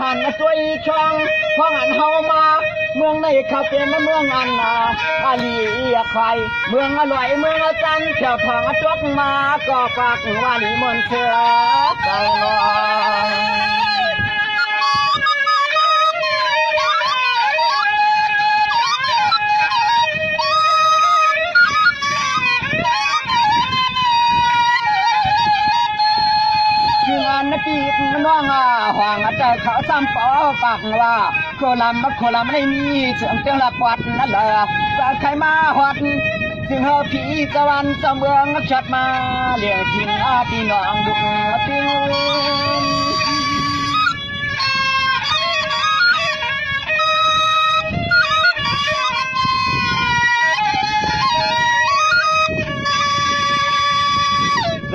หันช่วยช่องของหันเฮามาเมืองในคาเฟ่เมืองอันนาอาลีใครเมืองอร่อยเมืองจันเที่ยวทางจกมาก็ฝากวาลีมนเสือใจลอยปีน้องห่างใจเขาซ้ำปอปากว่าโคลำไม่มีเสียงเตียงละปวัดนั่นแหละจะใครมาหอดถึงเฮาผีตะวันจะเมืองชัดมาเลี้ยงทิ้งพี่น้องดุทิ้ง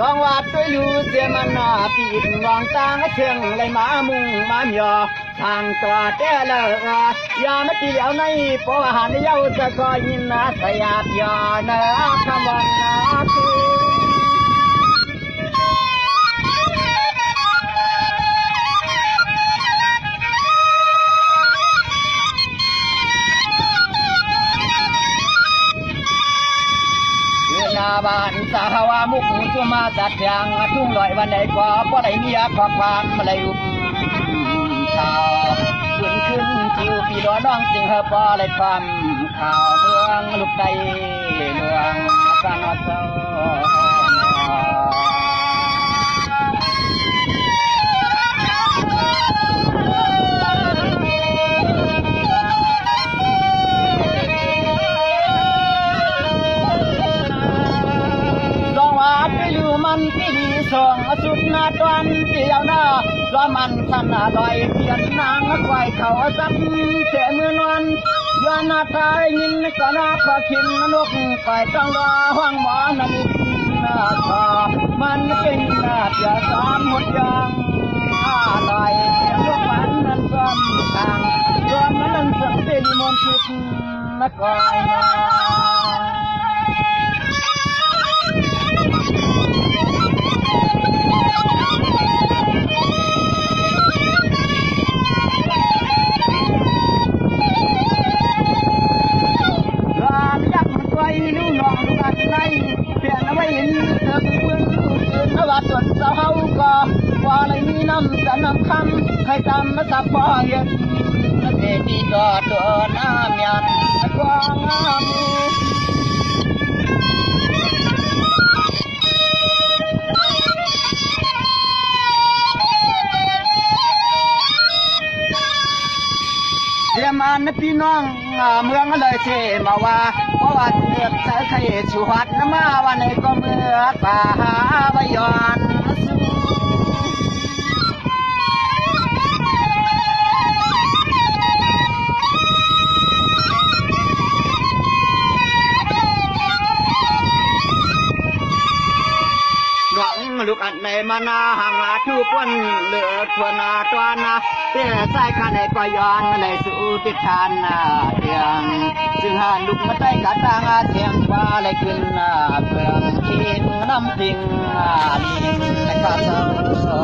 รองวัดด้วยลูเสียมันนาปีดมองตางเชียงเลยมามุงมาหยอทางตัวเจ้าเลยยาไม่ตีเหลียวในปอหันเย้าจะคอยยินนะสยาบยอเนื้อคำวันนาทีบ้านสาวามุกจุมาจัดยางทุ่งลอยวันไหนก็พอได้เมียขอบความมาเลยอุ้มข่าวขึ้นจิวพี่ดอน้องจึงเฮปอเลยความข่าวเมืองลูกใจเมืองสังเจ้ามันที่ดีส่งสุดนาตอนเดียวหน้าร้อมันสันลอยเปลี่ยนนางควายเขาซับเสียมือนอนย้อนหน้าตายยินก็น่าขอคินนกไปต้องรอห้องหมอนั่นหน้าคอมันเป็นหน้าเดียวสามหมดยังลอยเสียงลูกมันนั้นซ้อมทางรวมนั้นสังเตลิมนต์คิดนักคอยนะจนเศร้าก็ว่าเลยมีน้ำจะนำคำให้จำมาสับพอเย็นเด็กที่ก็ตัวน้ำยันกว้างมีเรียมันพี่น้องเมืองเลยเชมาว่าเพราะว่าเลือดใช้ไข่ชวดน้ำมาวันไหนก็เมื่อป่าหาใบยอนลูกอันในมานาห่างลาทุกวันเหลือทวนาตัวนาเตี้ยใส่ขันในก็ย้อนเลยสู่ติดทานเตียงจึงหาลูกมาใต้กระตางเสียงฟ้าเลยขึ้นเปลืองขีดน้ำพิงลิงและก็เศร้า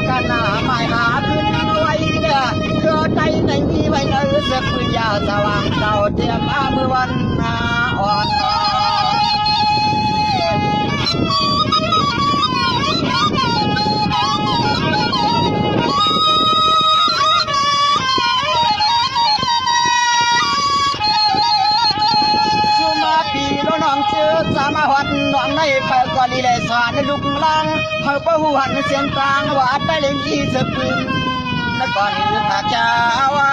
กันไม่หาขึ้นไว้เนี่ยเธอใจในมีไว้เนื้อเสือปืนยาวสว่างเก่าเตรียมอามือวันอ่อนสุมาปีแล้วน้องเชื่อสามารถวัดน้องในไปก่อนดีเลยสานลูกลังเขาประหูหันเสียงกลางว่าได้เล่นอีสปืนและก่อนอื่นหากจะว่า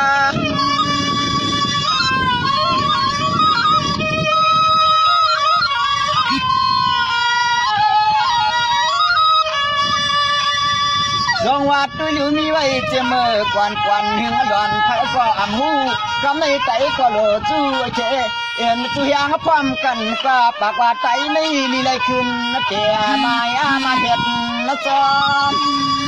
ดองวัดตุลิวมีไว้เจเมื่อกวนหิงดอนไผก็อำหูกำในไตก็โลจูเจเอ็นตุยางพร้อมกันก็ปากว่าไตไม่ลีเลยขึ้นนะเตียมายามาเห็ดนะจอม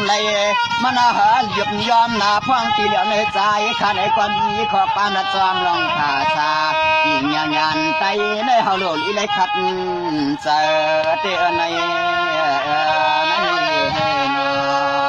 เลยมันหาหยุดยอมหน้าพวงตีเหลียวในใจข้าในก่อนมีขอบปานจอมลงขาชายิ่งยันยันไตในเฮาโลลีเลยขัดเจอเตอในนอ